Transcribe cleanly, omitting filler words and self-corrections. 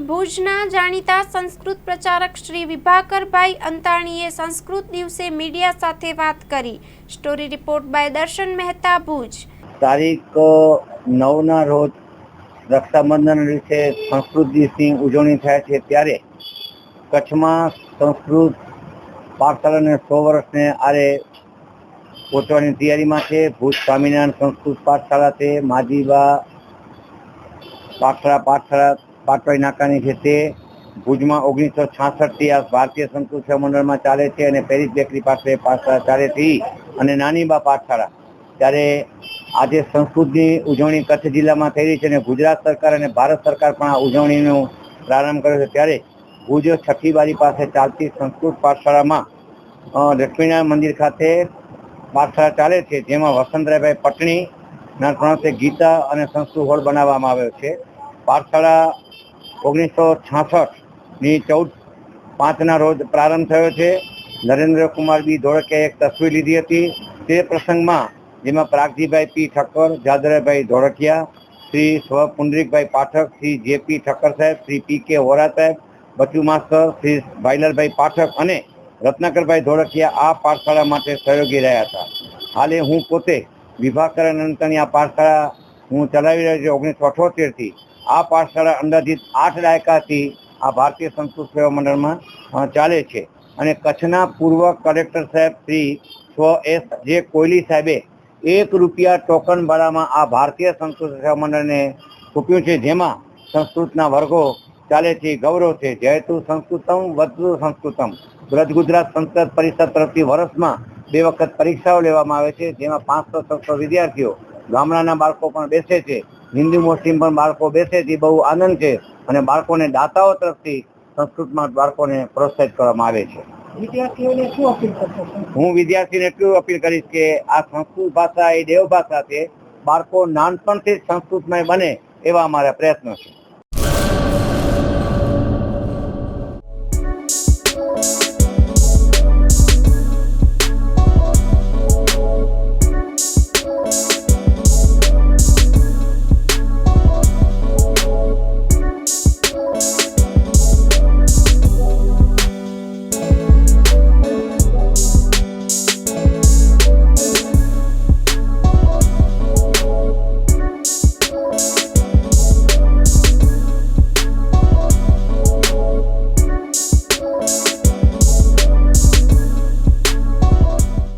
ભુજના જાણીતા સંસ્કૃત પ્રચારક શ્રી વિભાકરભાઈ અંતાણીએ સંસ્કૃત દિવસે મીડિયા સાથે વાત કરી। સ્ટોરી રિપોર્ટ બાય દર્શન મહેતા, ભુજ। તારીખ 9ના રોજ રક્ષાબંધન દિવસે સંસ્કૃત દિવસની ઉજવણી થાય છે, ત્યારે કચ્છમાં સંસ્કૃત પાઠશાળાને 100 વર્ષને આરે પહોંચવાની તૈયારીમાં છે। ભુજ સ્વામિનારાયણ સંસ્કૃત પાઠશાળા છે, માજીબા પાઠશાળા પાટવાઈ નાકાની છે, તે ભુજમાં 1966થી આ ભારતીય સંસ્કૃત સેવા મંડળમાં ચાલે છે અને પેરિસ બેકરી પાસે પાઠશાળા ચાલે છે અને નાનીબા પાઠશાળા। ત્યારે આજે સંસ્કૃતની ઉજવણી કચ્છ જિલ્લામાં થઈ રહી છે અને ગુજરાત સરકાર અને ભારત સરકાર પણ આ ઉજવણીનો પ્રારંભ કર્યો છે। ત્યારે ભુજ છઠ્ઠીબારી પાસે ચાલતી સંસ્કૃત પાઠશાળામાં લક્ષ્મીનારાયણ મંદિર ખાતે પાઠશાળા ચાલે છે, જેમાં વસંતરાયભાઈ પટણીના પ્રણસે ગીતા અને સંસ્કૃત હોલ બનાવવામાં આવ્યો છે। પાઠશાળા 1966ની 14/5ના રોજ પ્રારંભ થયો છે। નરેન્દ્રકુમાર બી ધોળકિયાએ એક તસવીર લીધી હતી તે પ્રસંગમાં, જેમાં પ્રાગજીભાઈ પી ઠક્કર, જાદરાભાઈ ધોળકિયા, શ્રી સ્વ પુંડરીકભાઈ પાઠક, શ્રી જે.પી. ઠક્કર સાહેબ, શ્રી પી.કે. વોરા સાહેબ, બચુ માસ્તર, શ્રી ભાઈલાલભાઈ પાઠક અને રત્નાકરભાઈ ધોળકિયા આ પાઠશાળા માટે સહયોગી રહ્યા હતા। હાલે હું પોતે વિભાકર અંતાણી આ પાઠશાળા હું ચલાવી રહ્યો છું 1978થી। આ પાઠશાળા અંદાજિત 8 દાયકાથી આ ભારતીય સંસ્કૃત સેવા મંડળમાં ચાલે છે અને કચ્છના પૂર્વ કલેક્ટર સાહેબ શ્રી સ્વ એસ જે કોયલી સાહેબે ₹1 ટોકન ભાડામાં આ ભારતીય સંસ્કૃત સેવા મંડળને સોંપ્યું છે, જેમાં સંસ્કૃતના વર્ગો ચાલે છે। ગૌરવ છે, જયતુ સંસ્કૃતમ વધુ સંસ્કૃતમ। બ્રજ ગુજરાત સંસ્કૃત પરિષદ તરફથી વર્ષમાં 2 વખત પરીક્ષાઓ લેવામાં આવે છે, જેમાં 500-600 વિદ્યાર્થીઓ, ગામડાના બાળકો પણ બેસે છે, હિન્દુ મુસ્લિમ પણ બાળકો બેસે છે। બહુ આનંદ છે અને બાળકોને દાતાઓ તરફથી સંસ્કૃતમાં બાળકોને પ્રોત્સાહિત કરવામાં આવે છે। વિદ્યાર્થીઓને શું અપીલ કરશો? હું વિદ્યાર્થીને એટલું અપીલ કરીશ કે આ સંસ્કૃત ભાષા એ દેવ ભાષા છે, બાળકો નાનપણથી જ સંસ્કૃતમય બને એવા અમારા પ્રયત્નો છે।